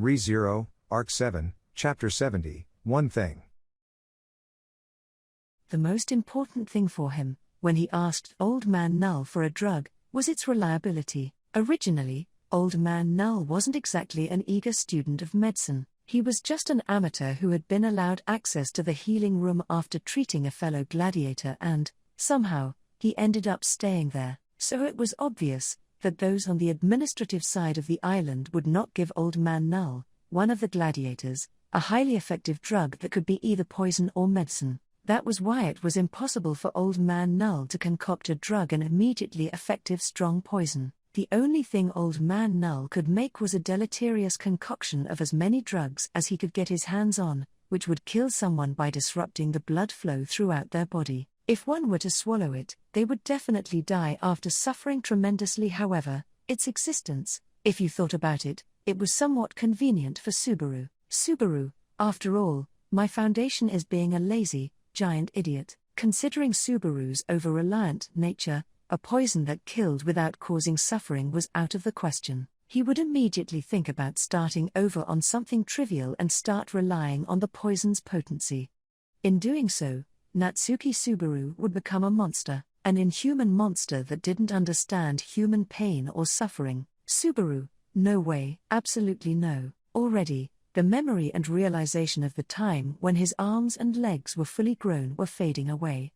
Re-Zero, Arc 7, Chapter 70, One Thing. The most important thing for him, when he asked Old Man Null for a drug, was its reliability. Originally, Old Man Null wasn't exactly an eager student of medicine. He was just an amateur who had been allowed access to the healing room after treating a fellow gladiator and, somehow, he ended up staying there. So it was obvious that those on the administrative side of the island would not give Old Man Null, one of the gladiators, a highly effective drug that could be either poison or medicine. That was why it was impossible for Old Man Null to concoct a drug an immediately effective strong poison. The only thing Old Man Null could make was a deleterious concoction of as many drugs as he could get his hands on, which would kill someone by disrupting the blood flow throughout their body. If one were to swallow it, they would definitely die after suffering tremendously. However, its existence, if you thought about it, it was somewhat convenient for Subaru. Subaru, after all, my foundation is being a lazy, giant idiot. Considering Subaru's over-reliant nature, a poison that killed without causing suffering was out of the question. He would immediately think about starting over on something trivial and start relying on the poison's potency. In doing so, Natsuki Subaru would become a monster, an inhuman monster that didn't understand human pain or suffering. Subaru, no way, absolutely no. Already, the memory and realization of the time when his arms and legs were fully grown were fading away.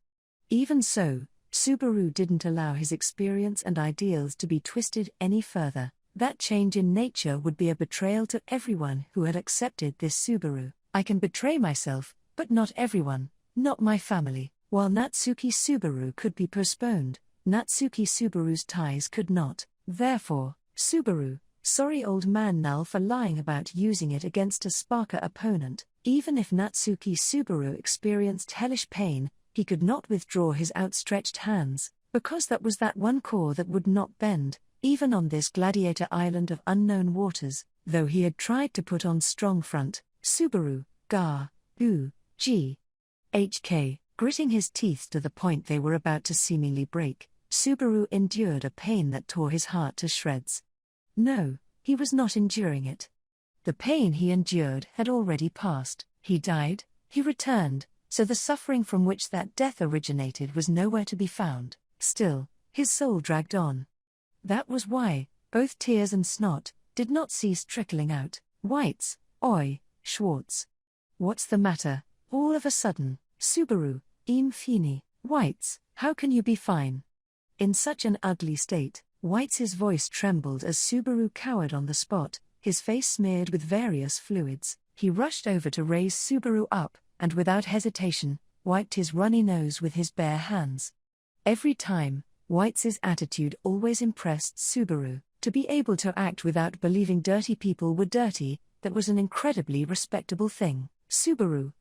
Even so, Subaru didn't allow his experience and ideals to be twisted any further. That change in nature would be a betrayal to everyone who had accepted this Subaru. I can betray myself, but not everyone, not my family. While Natsuki Subaru could be postponed, Natsuki Subaru's ties could not. Therefore, Subaru, sorry Old Man Null for lying about using it against a Sparker opponent. Even if Natsuki Subaru experienced hellish pain, he could not withdraw his outstretched hands, because that was that one core that would not bend, even on this gladiator island of unknown waters. Though he had tried to put on strong front, Subaru, Ga, U, G, HK, gritting his teeth to the point they were about to seemingly break, Subaru endured a pain that tore his heart to shreds. No, he was not enduring it. The pain he endured had already passed. He died, he returned, so the suffering from which that death originated was nowhere to be found. Still, his soul dragged on. That was why, both tears and snot, did not cease trickling out. Whites, oi, Schwartz. What's the matter, all of a sudden? Subaru, fini. Whites, how can you be fine? In such an ugly state, Whites' voice trembled as Subaru cowered on the spot, his face smeared with various fluids. He rushed over to raise Subaru up, and without hesitation, wiped his runny nose with his bare hands. Every time, Whites' attitude always impressed Subaru. To be able to act without believing dirty people were dirty, that was an incredibly respectable thing. Subaru,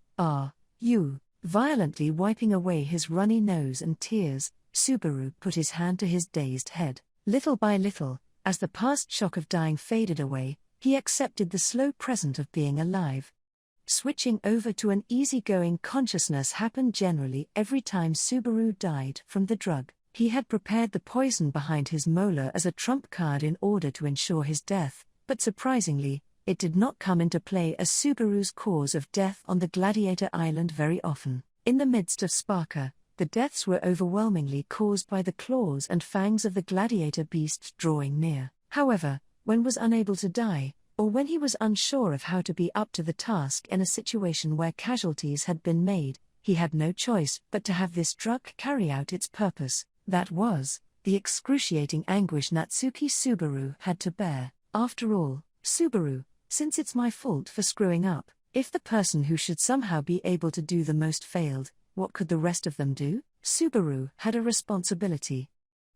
you. Violently wiping away his runny nose and tears, Subaru put his hand to his dazed head. Little by little, as the past shock of dying faded away, he accepted the slow present of being alive. Switching over to an easygoing consciousness happened generally every time Subaru died from the drug. He had prepared the poison behind his molar as a trump card in order to ensure his death, but surprisingly, it did not come into play as Subaru's cause of death on the Gladiator Island very often. In the midst of Sparker, the deaths were overwhelmingly caused by the claws and fangs of the gladiator beast drawing near. However, when was unable to die, or when he was unsure of how to be up to the task in a situation where casualties had been made, he had no choice but to have this drug carry out its purpose. That was the excruciating anguish Natsuki Subaru had to bear. After all, Subaru, since it's my fault for screwing up, if the person who should somehow be able to do the most failed, what could the rest of them do? Subaru had a responsibility.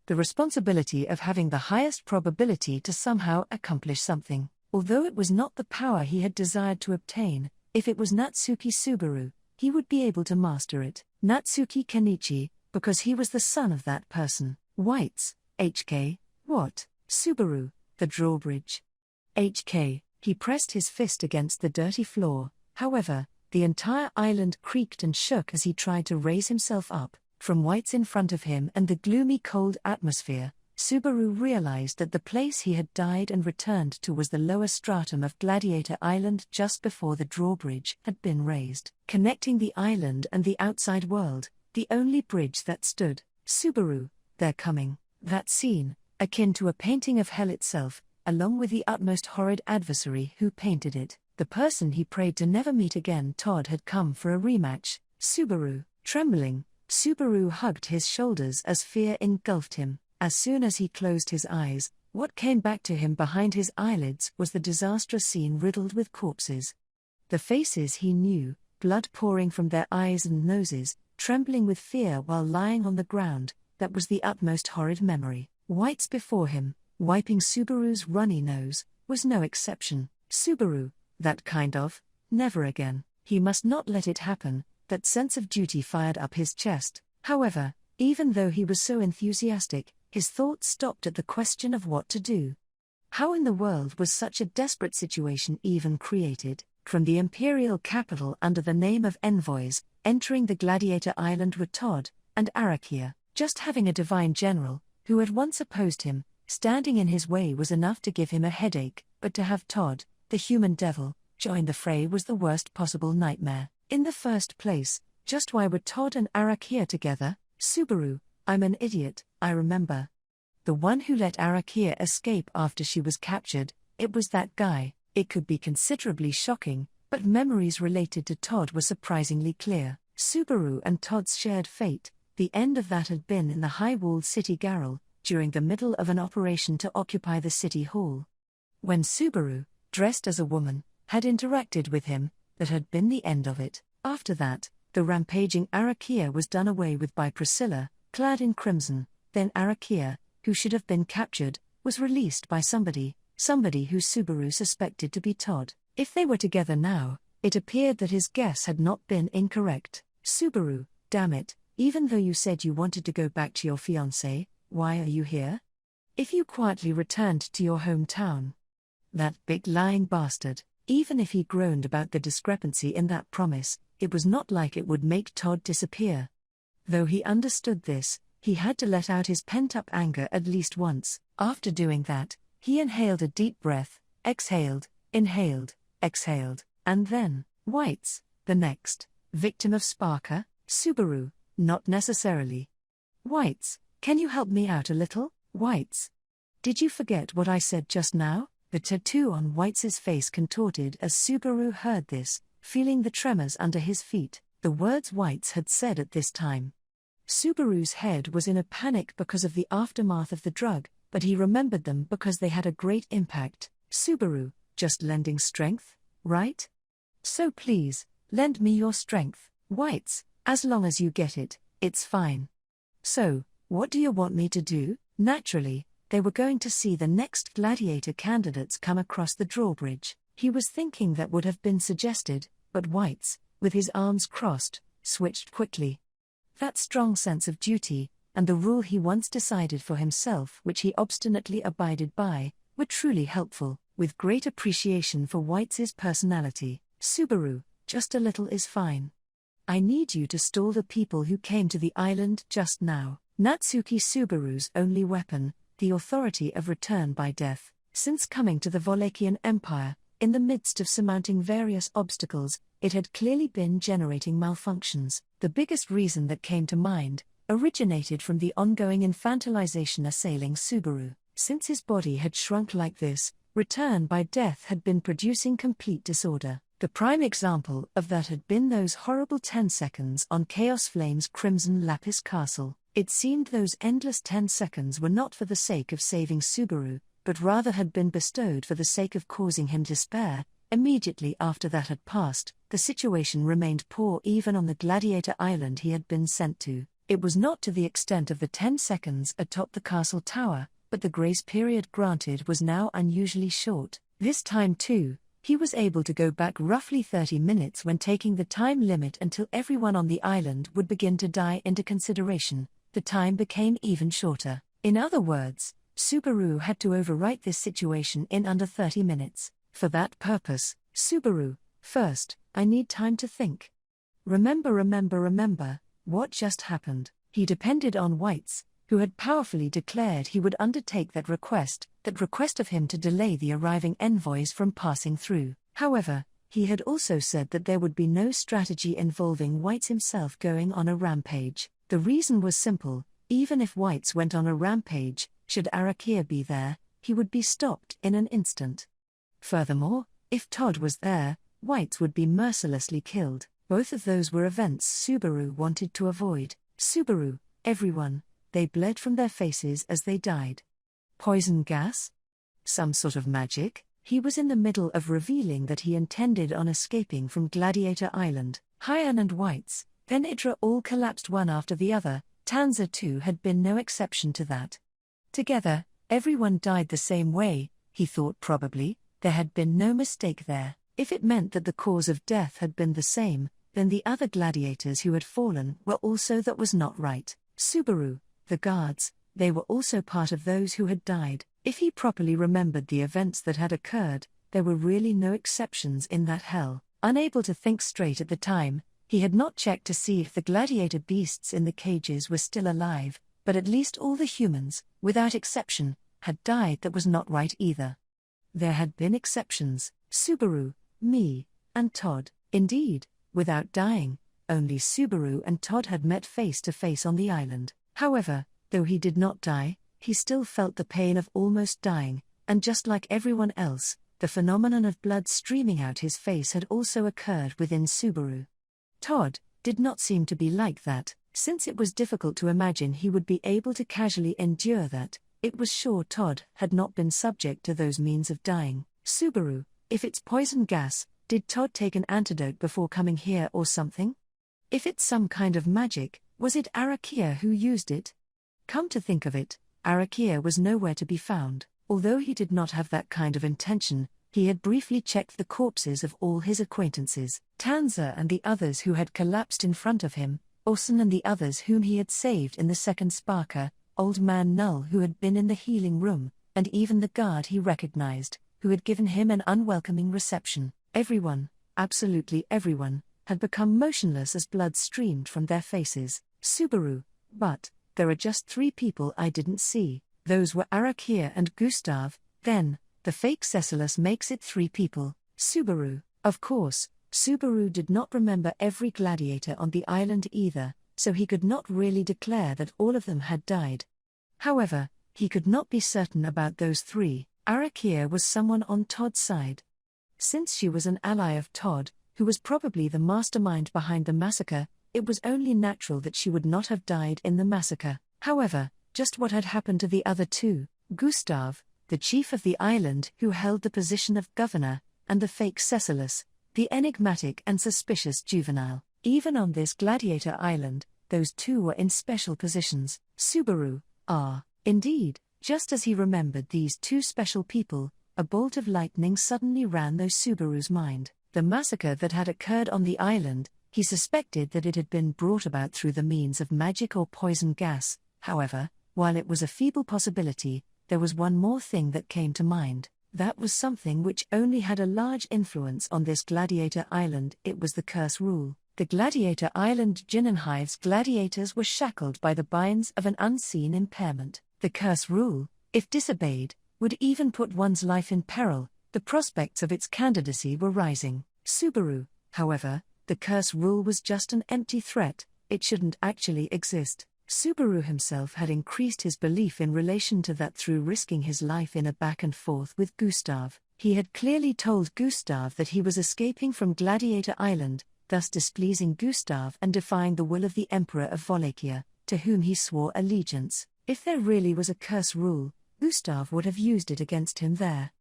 The responsibility of having the highest probability to somehow accomplish something. Although it was not the power he had desired to obtain, if it was Natsuki Subaru, he would be able to master it. Natsuki Kenichi, because he was the son of that person. Whites, HK, what? Subaru, the drawbridge. HK, he pressed his fist against the dirty floor. However, the entire island creaked and shook as he tried to raise himself up. From Whites in front of him and the gloomy cold atmosphere, Subaru realized that the place he had died and returned to was the lower stratum of Gladiator Island just before the drawbridge had been raised, connecting the island and the outside world, the only bridge that stood. Subaru, they're coming. That scene, akin to a painting of hell itself, along with the utmost horrid adversary who painted it, the person he prayed to never meet again. Todd had come for a rematch. Subaru, trembling, Subaru hugged his shoulders as fear engulfed him. As soon as he closed his eyes, what came back to him behind his eyelids was the disastrous scene riddled with corpses. The faces he knew, blood pouring from their eyes and noses, trembling with fear while lying on the ground, that was the utmost horrid memory. Whites before him, wiping Subaru's runny nose, was no exception. Subaru, that kind of, never again. He must not let it happen. That sense of duty fired up his chest. However, even though he was so enthusiastic, his thoughts stopped at the question of what to do. How in the world was such a desperate situation even created? From the imperial capital under the name of envoys, entering the Gladiator Island with Todd and Arakia, just having a divine general, who had once opposed him, standing in his way was enough to give him a headache, but to have Todd, the human devil, join the fray was the worst possible nightmare. In the first place, just why were Todd and Arakia together? Subaru, I'm an idiot, I remember. The one who let Arakia escape after she was captured, it was that guy. It could be considerably shocking, but memories related to Todd were surprisingly clear. Subaru and Todd's shared fate, the end of that had been in the high-walled city Garrel, during the middle of an operation to occupy the city hall. When Subaru, dressed as a woman, had interacted with him, that had been the end of it. After that, the rampaging Arakia was done away with by Priscilla, clad in crimson. Then Arakia, who should have been captured, was released by somebody who Subaru suspected to be Todd. If they were together now, it appeared that his guess had not been incorrect. Subaru, damn it, even though you said you wanted to go back to your fiancé, why are you here? If you quietly returned to your hometown. That big lying bastard, even if he groaned about the discrepancy in that promise, it was not like it would make Todd disappear. Though he understood this, he had to let out his pent-up anger at least once. After doing that, he inhaled a deep breath, exhaled, inhaled, exhaled, and then, Whites, the next victim of Sparker? Subaru, not necessarily. Whites, can you help me out a little? Whites. Did you forget what I said just now? The tattoo on Whites' face contorted as Subaru heard this, feeling the tremors under his feet, the words Whites had said at this time. Subaru's head was in a panic because of the aftermath of the drug, but he remembered them because they had a great impact. Subaru, just lending strength, right? So please, lend me your strength, Whites, as long as you get it, it's fine. So, what do you want me to do? Naturally, they were going to see the next gladiator candidates come across the drawbridge. He was thinking that would have been suggested, but Whites, with his arms crossed, switched quickly. That strong sense of duty, and the rule he once decided for himself which he obstinately abided by, were truly helpful, with great appreciation for Whites' personality. Subaru, just a little is fine. I need you to stall the people who came to the island just now. Natsuki Subaru's only weapon, the authority of return by death, since coming to the Wallachian Empire, in the midst of surmounting various obstacles, it had clearly been generating malfunctions. The biggest reason that came to mind originated from the ongoing infantilization assailing Subaru. Since his body had shrunk like this, return by death had been producing complete disorder. The prime example of that had been those horrible 10 seconds on Chaos Flame's Crimson Lapis Castle. It seemed those endless 10 seconds were not for the sake of saving Subaru, but rather had been bestowed for the sake of causing him despair. Immediately after that had passed, the situation remained poor even on the Gladiator Island he had been sent to. It was not to the extent of the 10 seconds atop the castle tower, but the grace period granted was now unusually short. This time too, he was able to go back roughly 30 minutes when taking the time limit until everyone on the island would begin to die into consideration. The time became even shorter. In other words, Subaru had to overwrite this situation in under 30 minutes. For that purpose, Subaru, first, I need time to think. Remember what just happened. He depended on Whites, who had powerfully declared he would undertake that request of him to delay the arriving envoys from passing through. However, he had also said that there would be no strategy involving Whites himself going on a rampage. The reason was simple: even if Whites went on a rampage, should Arakia be there, he would be stopped in an instant. Furthermore, if Todd was there, Whites would be mercilessly killed. Both of those were events Subaru wanted to avoid. Subaru, everyone, they bled from their faces as they died. Poison gas? Some sort of magic? He was in the middle of revealing that he intended on escaping from Gladiator Island. Hyan and Whites, then Idra all collapsed one after the other. Tanza too had been no exception to that. Together, everyone died the same way, he thought. Probably, there had been no mistake there. If it meant that the cause of death had been the same, then the other gladiators who had fallen were also. That was not right. Subaru, the guards, they were also part of those who had died. If he properly remembered the events that had occurred, there were really no exceptions in that hell. Unable to think straight at the time, he had not checked to see if the gladiator beasts in the cages were still alive, but at least all the humans, without exception, had died. That was not right either. There had been exceptions: Subaru, me, and Todd. Indeed, without dying, only Subaru and Todd had met face to face on the island. However, though he did not die, he still felt the pain of almost dying, and just like everyone else, the phenomenon of blood streaming out his face had also occurred within Subaru. Todd did not seem to be like that, since it was difficult to imagine he would be able to casually endure that. It was sure Todd had not been subject to those means of dying. Subaru, if it's poison gas, did Todd take an antidote before coming here or something? If it's some kind of magic, was it Arakia who used it? Come to think of it, Arakia was nowhere to be found. Although he did not have that kind of intention, he had briefly checked the corpses of all his acquaintances, Tanza and the others who had collapsed in front of him, Orson and the others whom he had saved in the second Sparker, Old Man Null who had been in the healing room, and even the guard he recognized, who had given him an unwelcoming reception. Everyone, absolutely everyone, had become motionless as blood streamed from their faces. Subaru, but there are just 3 people I didn't see. Those were Arakia and Gustav. Then, the fake Cecillus makes it 3 people. Subaru. Of course, Subaru did not remember every gladiator on the island either, so he could not really declare that all of them had died. However, he could not be certain about those 3. Arakia was someone on Todd's side. Since she was an ally of Todd, who was probably the mastermind behind the massacre, it was only natural that she would not have died in the massacre. However, just what had happened to the other 2, Gustav, the chief of the island who held the position of governor, and the fake Cecillus, the enigmatic and suspicious juvenile? Even on this gladiator island, those 2 were in special positions. Subaru, indeed, just as he remembered these 2 special people, a bolt of lightning suddenly ran through Subaru's mind. The massacre that had occurred on the island, he suspected that it had been brought about through the means of magic or poison gas. However, while it was a feeble possibility, there was one more thing that came to mind. That was something which only had a large influence on this gladiator island. It was the curse rule. The gladiator island Jinnenhive's gladiators were shackled by the binds of an unseen impairment. The curse rule, if disobeyed, would even put one's life in peril. The prospects of its candidacy were rising. Subaru, however, the curse rule was just an empty threat. It shouldn't actually exist. Subaru himself had increased his belief in relation to that through risking his life in a back and forth with Gustav. He had clearly told Gustav that he was escaping from Gladiator Island, thus displeasing Gustav and defying the will of the Emperor of Wallachia, to whom he swore allegiance. If there really was a curse rule, Gustav would have used it against him there.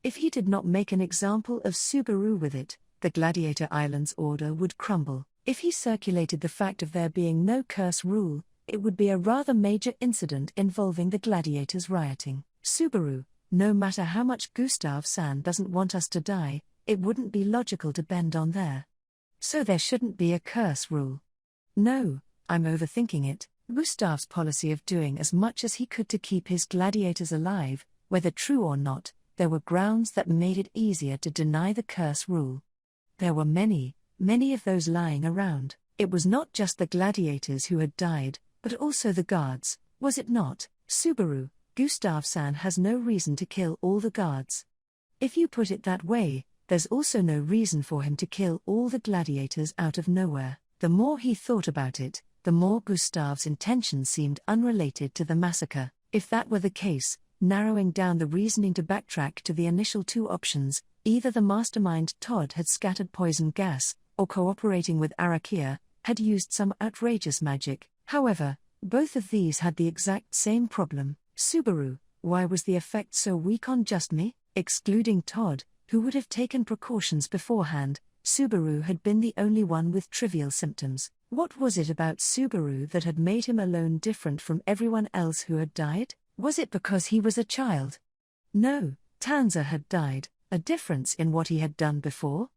If he did not make an example of Subaru with it, the Gladiator Island's order would crumble. If he circulated the fact of there being no curse rule, it would be a rather major incident involving the gladiators rioting. Subaru, no matter how much Gustav-san doesn't want us to die, it wouldn't be logical to bend on there. So there shouldn't be a curse rule. No, I'm overthinking it. Gustav's policy of doing as much as he could to keep his gladiators alive, whether true or not, there were grounds that made it easier to deny the curse rule. There were many of those lying around. It was not just the gladiators who had died, but also the guards, was it not, Subaru? Gustav-san has no reason to kill all the guards. If you put it that way, there's also no reason for him to kill all the gladiators out of nowhere. The more he thought about it, the more Gustav's intention seemed unrelated to the massacre. If that were the case, narrowing down the reasoning to backtrack to the initial two options, either the mastermind Todd had scattered poison gas, or cooperating with Arakia, had used some outrageous magic. However, both of these had the exact same problem. Subaru, why was the effect so weak on just me? Excluding Todd, who would have taken precautions beforehand, Subaru had been the only one with trivial symptoms. What was it about Subaru that had made him alone different from everyone else who had died? Was it because he was a child? No, Tanza had died. A difference in what he had done before?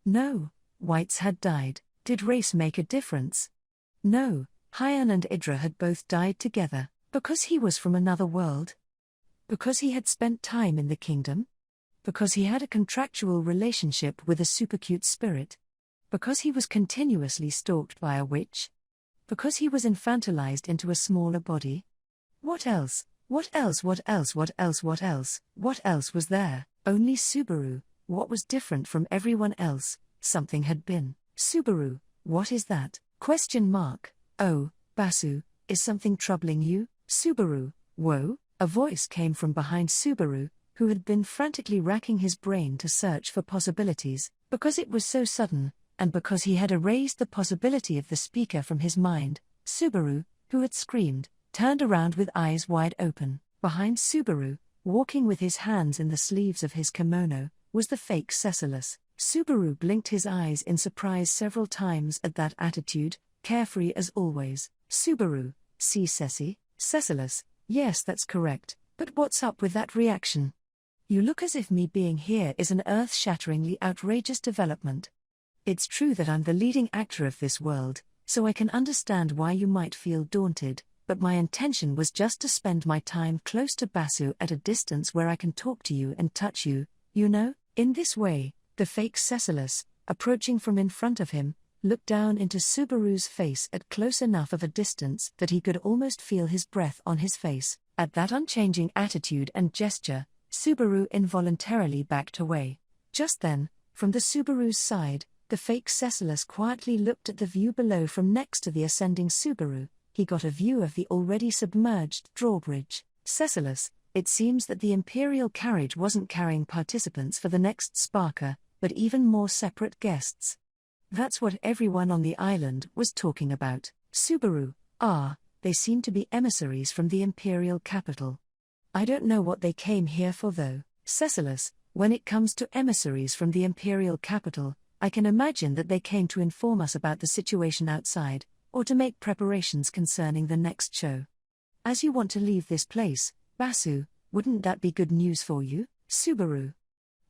No, whites had died. Did race make a difference? No, Hyan and Idra had both died together. Because he was from another world? Because he had spent time in the kingdom? Because he had a contractual relationship with a supercute spirit? Because he was continuously stalked by a witch? Because he was infantilized into a smaller body? What else? What else? What else? What else? What else? What else was there? Only Subaru. What was different from everyone else? Something had been. Subaru, what is that? Question mark. Oh, Basu, is something troubling you? Subaru, whoa. A voice came from behind Subaru, who had been frantically racking his brain to search for possibilities. Because it was so sudden, and because he had erased the possibility of the speaker from his mind, Subaru, who had screamed, turned around with eyes wide open. Behind Subaru, walking with his hands in the sleeves of his kimono, was the fake Cecillus. Subaru blinked his eyes in surprise several times at that attitude, carefree as always. Subaru, see Ceci? Cecillus, yes, that's correct, but what's up with that reaction? You look as if me being here is an earth-shatteringly outrageous development. It's true that I'm the leading actor of this world, so I can understand why you might feel daunted, but my intention was just to spend my time close to Basu at a distance where I can talk to you and touch you, you know? In this way, the fake Cecillus, approaching from in front of him, looked down into Subaru's face at close enough of a distance that he could almost feel his breath on his face. At that unchanging attitude and gesture, Subaru involuntarily backed away. Just then, from the Subaru's side, the fake Cecillus quietly looked at the view below from next to the ascending Subaru. He got a view of the already submerged drawbridge. Cecillus, it seems that the Imperial carriage wasn't carrying participants for the next Sparker, but even more separate guests. That's what everyone on the island was talking about. Subaru, they seem to be emissaries from the Imperial capital. I don't know what they came here for though. Cecillus, when it comes to emissaries from the Imperial capital, I can imagine that they came to inform us about the situation outside, or to make preparations concerning the next show. As you want to leave this place, Basu, wouldn't that be good news for you? Subaru,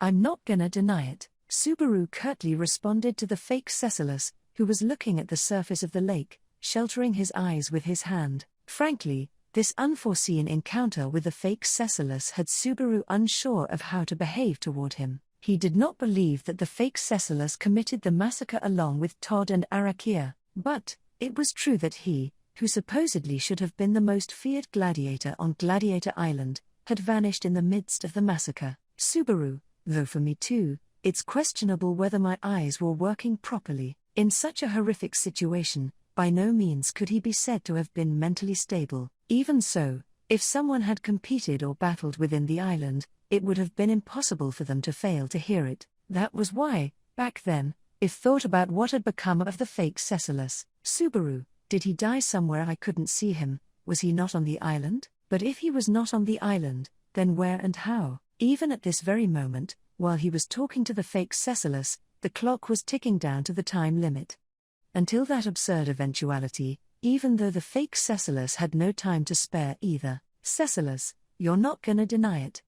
I'm not gonna deny it. Subaru curtly responded to the fake Cecillus, who was looking at the surface of the lake, sheltering his eyes with his hand. Frankly, this unforeseen encounter with the fake Cecillus had Subaru unsure of how to behave toward him. He did not believe that the fake Cecillus committed the massacre along with Todd and Arakia, but it was true that he, who supposedly should have been the most feared gladiator on Gladiator Island, had vanished in the midst of the massacre. Subaru, though for me too, it's questionable whether my eyes were working properly. In such a horrific situation, by no means could he be said to have been mentally stable. Even so, if someone had competed or battled within the island, it would have been impossible for them to fail to hear it. That was why, back then, if thought about what had become of the fake Cecillus. Subaru, did he die somewhere I couldn't see him? Was he not on the island? But if he was not on the island, then where and how? Even at this very moment, while he was talking to the fake Cecillus, the clock was ticking down to the time limit. Until that absurd eventuality, even though the fake Cecillus had no time to spare either. Cecillus, you're not gonna deny it.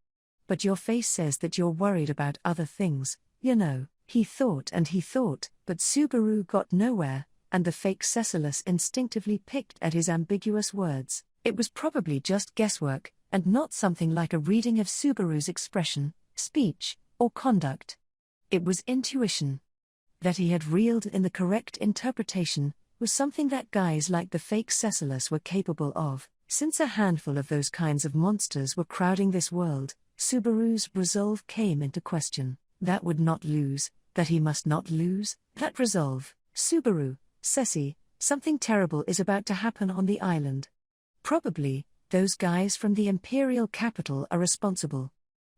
But your face says that you're worried about other things, you know. He thought, but Subaru got nowhere, and the fake Cecillus instinctively picked at his ambiguous words. It was probably just guesswork, and not something like a reading of Subaru's expression, speech, or conduct. It was intuition. That he had reeled in the correct interpretation was something that guys like the fake Cecillus were capable of. Since a handful of those kinds of monsters were crowding this world, Subaru's resolve came into question. That would not lose, that he must not lose, that resolve. Subaru, Ceci, something terrible is about to happen on the island. Probably, those guys from the imperial capital are responsible.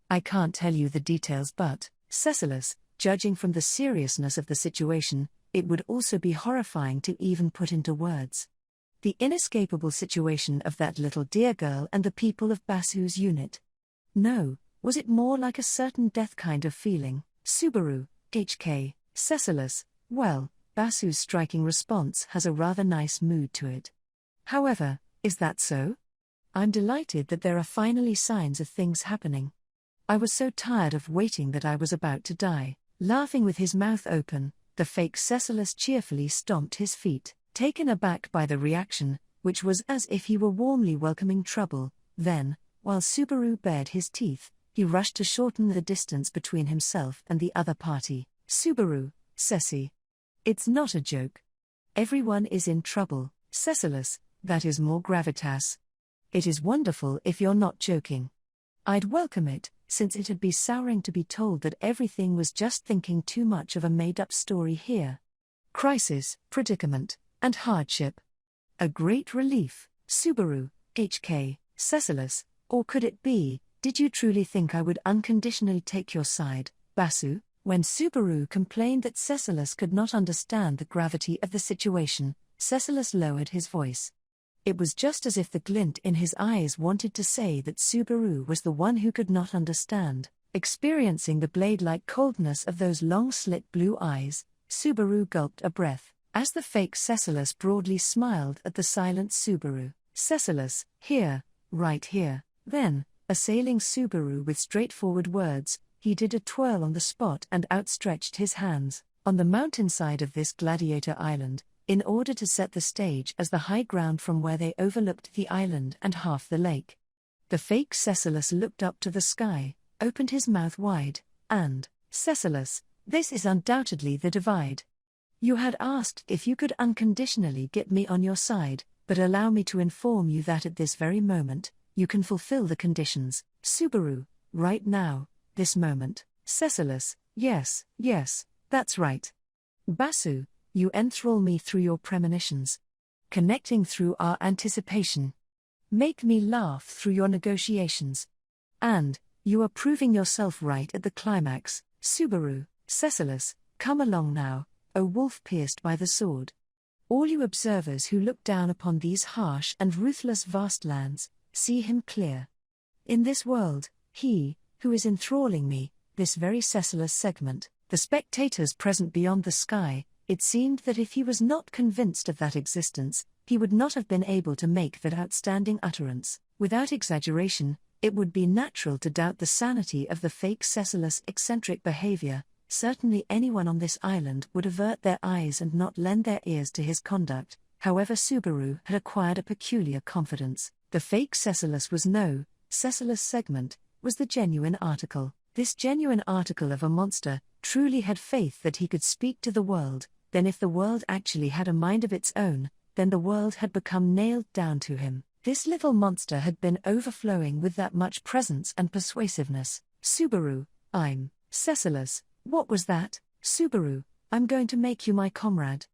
I can't tell you the details, but, Cecillus, judging from the seriousness of the situation, it would also be horrifying to even put into words. The inescapable situation of that little dear girl and the people of Basu's unit. No, was it more like a certain death kind of feeling? Subaru, HK, Cecillus, well, Basu's striking response has a rather nice mood to it. However, is that so? I'm delighted that there are finally signs of things happening. I was so tired of waiting that I was about to die. Laughing with his mouth open, the fake Cecillus cheerfully stomped his feet, taken aback by the reaction, which was as if he were warmly welcoming trouble. Then, while Subaru bared his teeth, he rushed to shorten the distance between himself and the other party. Subaru, Ceci. It's not a joke. Everyone is in trouble. Cecillus, that is more gravitas. It is wonderful if you're not joking. I'd welcome it, since it'd be souring to be told that everything was just thinking too much of a made-up story here. Crisis, predicament, and hardship. A great relief. Subaru, HK, Cecillus, or could it be, did you truly think I would unconditionally take your side, Basu? When Subaru complained that Cecillus could not understand the gravity of the situation, Cecillus lowered his voice. It was just as if the glint in his eyes wanted to say that Subaru was the one who could not understand. Experiencing the blade-like coldness of those long slit blue eyes, Subaru gulped a breath, as the fake Cecillus broadly smiled at the silent Subaru. Cecillus, here, right here. Then, assailing Subaru with straightforward words, he did a twirl on the spot and outstretched his hands. On the mountainside of this gladiator island, in order to set the stage as the high ground from where they overlooked the island and half the lake. The fake Cecillus looked up to the sky, opened his mouth wide, and, Cecillus, this is undoubtedly the divide. You had asked if you could unconditionally get me on your side, but allow me to inform you that at this very moment, you can fulfill the conditions. Subaru, right now, this moment. Cecillus, yes, that's right. Basu, you enthrall me through your premonitions. Connecting through our anticipation. Make me laugh through your negotiations. And, you are proving yourself right at the climax. Subaru, Cecillus, come along now, O wolf pierced by the sword. All you observers who look down upon these harsh and ruthless vast lands, see him clear. In this world, he, who is enthralling me, this very Cecillus segment, the spectators present beyond the sky, it seemed that if he was not convinced of that existence, he would not have been able to make that outstanding utterance. Without exaggeration, it would be natural to doubt the sanity of the fake Cecillus' eccentric behavior. Certainly anyone on this island would avert their eyes and not lend their ears to his conduct. However, Subaru had acquired a peculiar confidence. The fake Cecillus was no Cecillus segment, was the genuine article. This genuine article of a monster truly had faith that he could speak to the world. Then if the world actually had a mind of its own, then the world had become nailed down to him. This little monster had been overflowing with that much presence and persuasiveness. Subaru, I'm Cecillus. What was that? Subaru, I'm going to make you my comrade.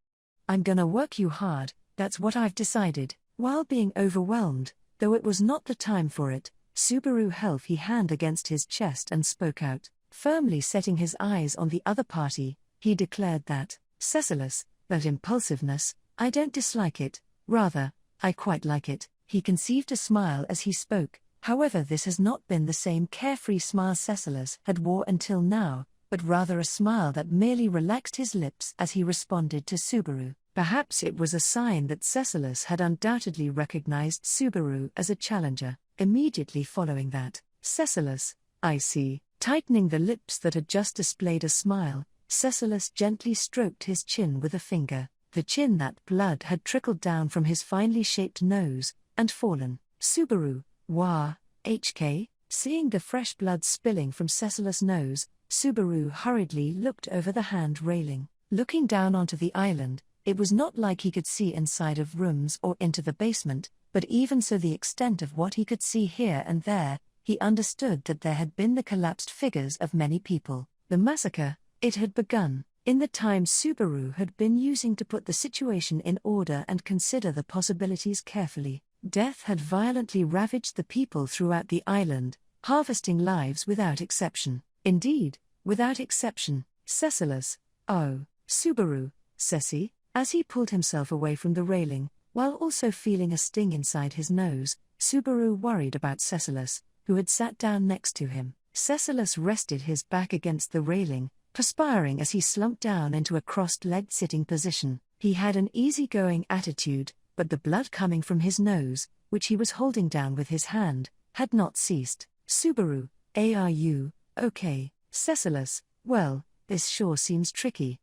I'm gonna work you hard, that's what I've decided. While being overwhelmed, though it was not the time for it, Subaru held his hand against his chest and spoke out. Firmly setting his eyes on the other party, he declared that, Cecillus, that impulsiveness, I don't dislike it, rather, I quite like it. He conceived a smile as he spoke, however this has not been the same carefree smile Cecillus had wore until now, but rather a smile that merely relaxed his lips as he responded to Subaru. Perhaps it was a sign that Cecillus had undoubtedly recognized Subaru as a challenger. Immediately following that, Cecillus, I see, tightening the lips that had just displayed a smile, Cecillus gently stroked his chin with a finger, the chin that blood had trickled down from his finely shaped nose, and fallen. Subaru, wah, HK, seeing the fresh blood spilling from Cecillus' nose, Subaru hurriedly looked over the hand railing. Looking down onto the island, it was not like he could see inside of rooms or into the basement, but even so, the extent of what he could see here and there, he understood that there had been the collapsed figures of many people. The massacre, it had begun, in the time Subaru had been using to put the situation in order and consider the possibilities carefully. Death had violently ravaged the people throughout the island, harvesting lives without exception. Indeed, without exception, Cecillus, Subaru, Ceci, as he pulled himself away from the railing, while also feeling a sting inside his nose, Subaru worried about Cecillus, who had sat down next to him. Cecillus rested his back against the railing, perspiring as he slumped down into a crossed-legged sitting position. He had an easygoing attitude, but the blood coming from his nose, which he was holding down with his hand, had not ceased. Subaru, are you okay? Cecillus, well, this sure seems tricky.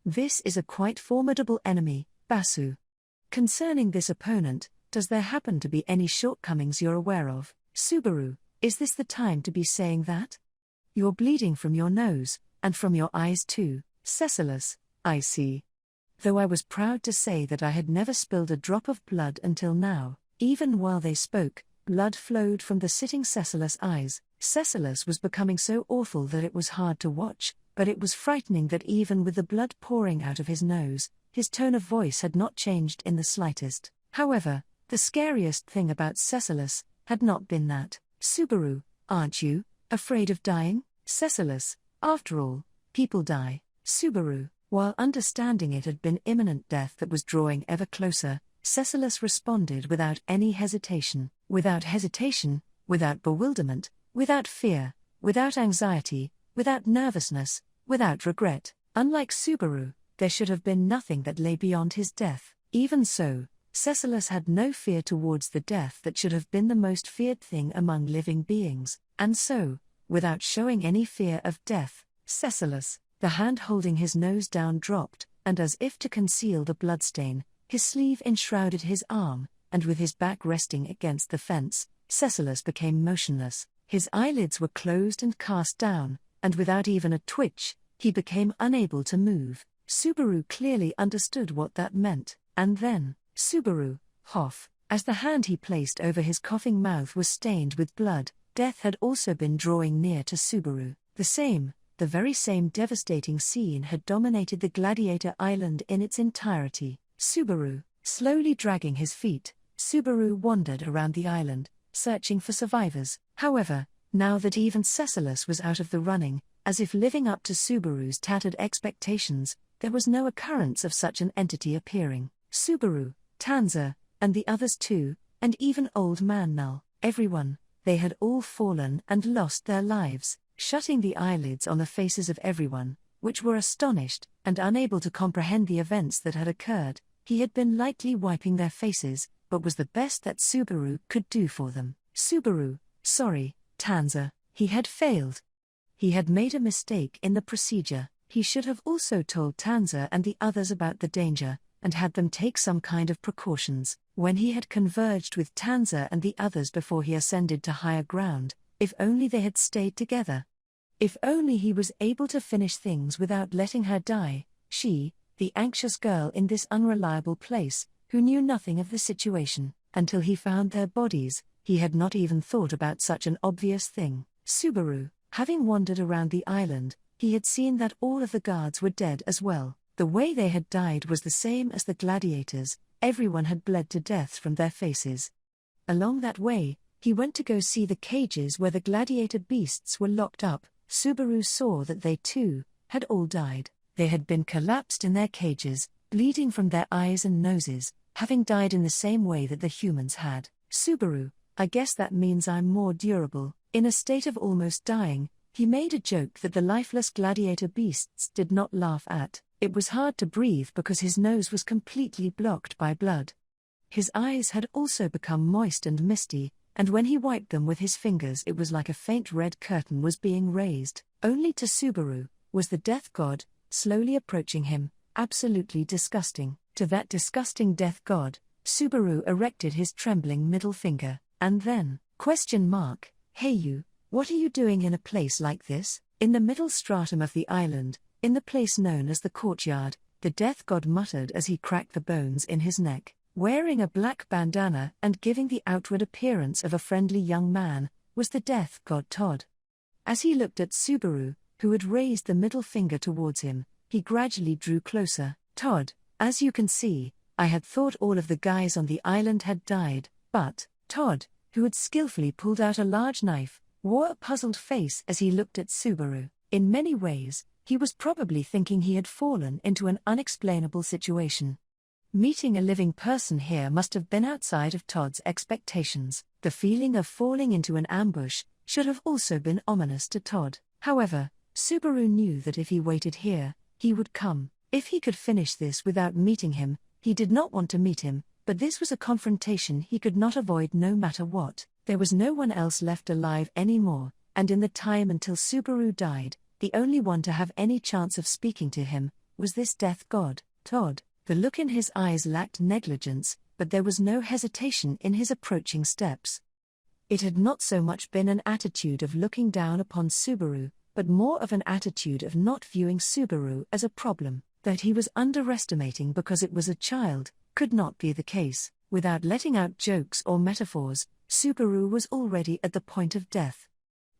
This is a quite formidable enemy, Basu. Concerning this opponent, does there happen to be any shortcomings you're aware of? Subaru, is this the time to be saying that? You're bleeding from your nose, and from your eyes too. Cecillus, I see. Though I was proud to say that I had never spilled a drop of blood until now. Even while they spoke, blood flowed from the sitting Cecillus' eyes. Cecillus was becoming so awful that it was hard to watch, but it was frightening that even with the blood pouring out of his nose, his tone of voice had not changed in the slightest. However, the scariest thing about Cecillus had not been that. Subaru, aren't you afraid of dying? Cecillus, after all, people die. Subaru, while understanding it had been imminent death that was drawing ever closer, Cecillus responded without any hesitation. Without hesitation, without bewilderment, without fear, without anxiety, without nervousness, without regret. Unlike Subaru, there should have been nothing that lay beyond his death. Even so, Cecillus had no fear towards the death that should have been the most feared thing among living beings. And so, without showing any fear of death, Cecillus, the hand holding his nose down, dropped, and as if to conceal the bloodstain, his sleeve enshrouded his arm, and with his back resting against the fence, Cecillus became motionless. His eyelids were closed and cast down, and without even a twitch, he became unable to move. Subaru clearly understood what that meant, and then, Subaru, Hoff, as the hand he placed over his coughing mouth was stained with blood, death had also been drawing near to Subaru. The very same devastating scene had dominated the Gladiator Island in its entirety. Subaru, slowly dragging his feet, Subaru wandered around the island, searching for survivors. However, now that even Cecillus was out of the running, as if living up to Subaru's tattered expectations, there was no occurrence of such an entity appearing. Subaru, Tanza, and the others too, and even Old Man Null, everyone, they had all fallen and lost their lives, shutting the eyelids on the faces of everyone, which were astonished, and unable to comprehend the events that had occurred. He had been lightly wiping their faces, but was the best that Subaru could do for them. Subaru, sorry, Tanza, he had failed. He had made a mistake in the procedure. He should have also told Tanza and the others about the danger, and had them take some kind of precautions. When he had converged with Tanza and the others before he ascended to higher ground, if only they had stayed together. If only he was able to finish things without letting her die, she, the anxious girl in this unreliable place, who knew nothing of the situation. Until he found their bodies, he had not even thought about such an obvious thing. Subaru, having wandered around the island, he had seen that all of the guards were dead as well. The way they had died was the same as the gladiators. Everyone had bled to death from their faces. Along that way, he went to go see the cages where the gladiator beasts were locked up. Subaru saw that they too had all died. They had been collapsed in their cages, bleeding from their eyes and noses, having died in the same way that the humans had. Subaru, I guess that means I'm more durable. In a state of almost dying, he made a joke that the lifeless gladiator beasts did not laugh at. It was hard to breathe because his nose was completely blocked by blood. His eyes had also become moist and misty, and when he wiped them with his fingers it was like a faint red curtain was being raised. Only to Subaru was the death god, slowly approaching him, absolutely disgusting. To that disgusting death god, Subaru erected his trembling middle finger, and then, ? Hey you, what are you doing in a place like this? In the middle stratum of the island, in the place known as the courtyard, the death god muttered as he cracked the bones in his neck. Wearing a black bandana and giving the outward appearance of a friendly young man, was the death god Todd. As he looked at Subaru, who had raised the middle finger towards him, he gradually drew closer. Todd, as you can see, I had thought all of the guys on the island had died, but, Todd, who had skillfully pulled out a large knife, wore a puzzled face as he looked at Subaru. In many ways, he was probably thinking he had fallen into an unexplainable situation. Meeting a living person here must have been outside of Todd's expectations. The feeling of falling into an ambush should have also been ominous to Todd. However, Subaru knew that if he waited here, he would come. If he could finish this without meeting him, he did not want to meet him, but this was a confrontation he could not avoid no matter what. There was no one else left alive anymore, and in the time until Subaru died, the only one to have any chance of speaking to him was this death god, Todd. The look in his eyes lacked negligence, but there was no hesitation in his approaching steps. It had not so much been an attitude of looking down upon Subaru, but more of an attitude of not viewing Subaru as a problem. That he was underestimating because it was a child could not be the case. Without letting out jokes or metaphors, Subaru was already at the point of death.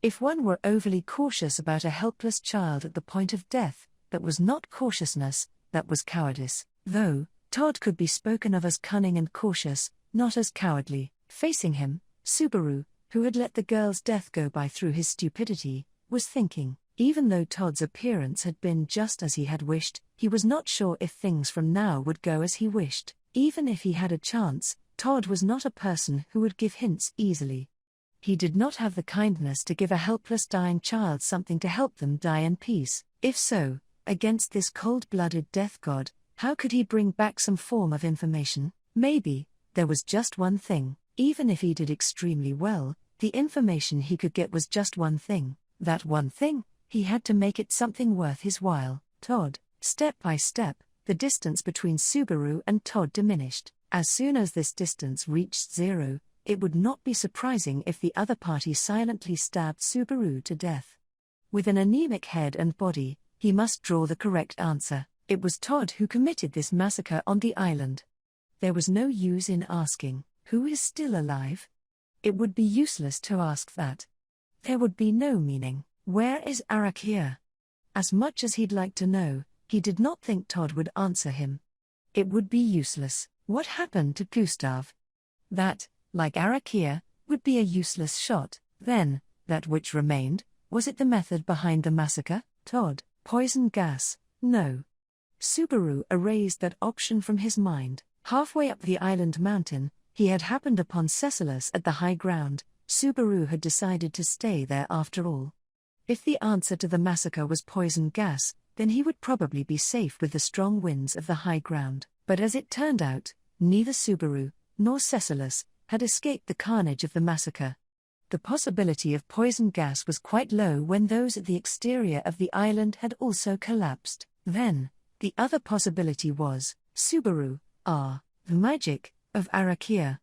If one were overly cautious about a helpless child at the point of death, that was not cautiousness, that was cowardice. Though, Todd could be spoken of as cunning and cautious, not as cowardly. Facing him, Subaru, who had let the girl's death go by through his stupidity, was thinking. Even though Todd's appearance had been just as he had wished, he was not sure if things from now would go as he wished. Even if he had a chance, Todd was not a person who would give hints easily. He did not have the kindness to give a helpless dying child something to help them die in peace. If so, against this cold-blooded death god, how could he bring back some form of information? Maybe, there was just one thing. Even if he did extremely well, the information he could get was just one thing. That one thing? He had to make it something worth his while. Todd. Step by step, the distance between Subaru and Todd diminished. As soon as this distance reached zero, it would not be surprising if the other party silently stabbed Subaru to death. With an anemic head and body, he must draw the correct answer. It was Todd who committed this massacre on the island. There was no use in asking, who is still alive? It would be useless to ask that. There would be no meaning. Where is Arakia? As much as he'd like to know, he did not think Todd would answer him. It would be useless. What happened to Gustav? That, like Arakia, would be a useless shot. Then, that which remained, was it the method behind the massacre? Todd. Poison gas? No. Subaru erased that option from his mind. Halfway up the island mountain, he had happened upon Cecillus at the high ground. Subaru had decided to stay there after all. If the answer to the massacre was poison gas, then he would probably be safe with the strong winds of the high ground. But as it turned out, neither Subaru, nor Cecillus, had escaped the carnage of the massacre. The possibility of poison gas was quite low when those at the exterior of the island had also collapsed. Then, the other possibility was, Subaru, the magic, of Arakia.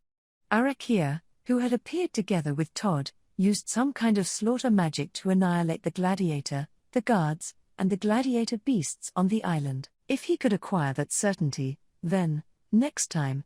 Arakia, who had appeared together with Todd, used some kind of slaughter magic to annihilate the gladiator, the guards, and the gladiator beasts on the island. If he could acquire that certainty, then, next time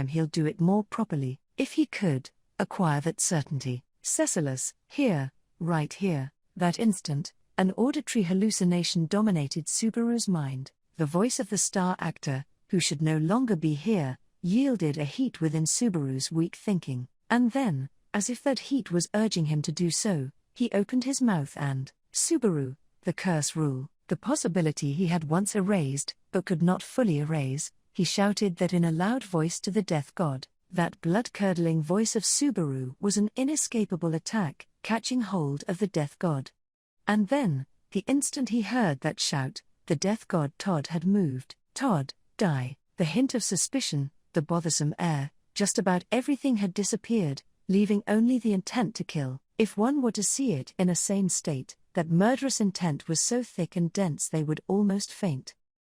he'll do it more properly. If he could acquire that certainty. Cecillus, here, right here. That instant, an auditory hallucination dominated Subaru's mind. The voice of the star actor, who should no longer be here, yielded a heat within Subaru's weak thinking. And then, as if that heat was urging him to do so, he opened his mouth and, Subaru, the curse rule, the possibility he had once erased, but could not fully erase, he shouted that in a loud voice to the death god. That blood-curdling voice of Subaru was an inescapable attack, catching hold of the death god. And then, the instant he heard that shout, the death god Todd had moved. Todd, die. The hint of suspicion, the bothersome air, just about everything had disappeared, leaving only the intent to kill. If one were to see it in a sane state, that murderous intent was so thick and dense they would almost faint.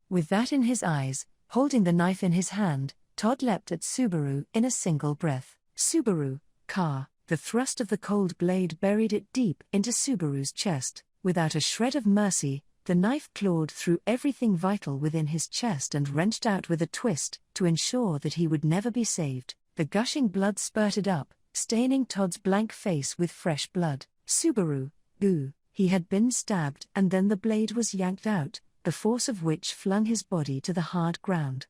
With that in his eyes, holding the knife in his hand, Todd leapt at Subaru in a single breath. Subaru, car. The thrust of the cold blade buried it deep into Subaru's chest. Without a shred of mercy, The knife clawed through everything vital within his chest and wrenched out with a twist, to ensure that he would never be saved. The gushing blood spurted up, staining Todd's blank face with fresh blood. Subaru, goo. He had been stabbed, and then the blade was yanked out, the force of which flung his body to the hard ground.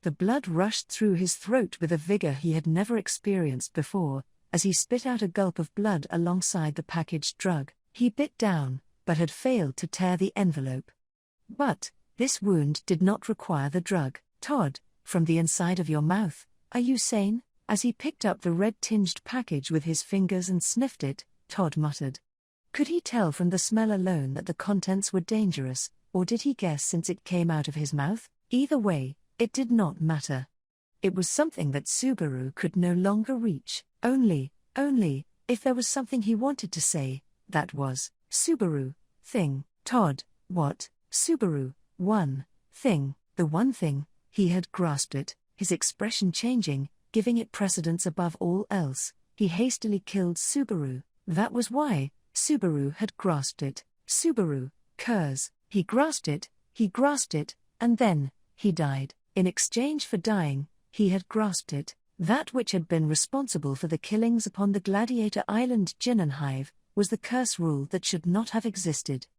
The blood rushed through his throat with a vigor he had never experienced before, as he spit out a gulp of blood alongside the packaged drug. He bit down, but had failed to tear the envelope. But this wound did not require the drug. Todd, from the inside of your mouth, are you sane? As he picked up the red-tinged package with his fingers and sniffed it, Todd muttered. Could he tell from the smell alone that the contents were dangerous, or did he guess since it came out of his mouth? Either way, it did not matter. It was something that Subaru could no longer reach. Only, if there was something he wanted to say, that was, Subaru, thing. Todd, what? Subaru, one, thing. The one thing, he had grasped it, his expression changing, giving it precedence above all else. He hastily killed Subaru. That was why Subaru had grasped it. Subaru, curse. He grasped it, and then, he died. In exchange for dying, he had grasped it. That which had been responsible for the killings upon the Gladiator Island Jinnenhive was the curse rule that should not have existed.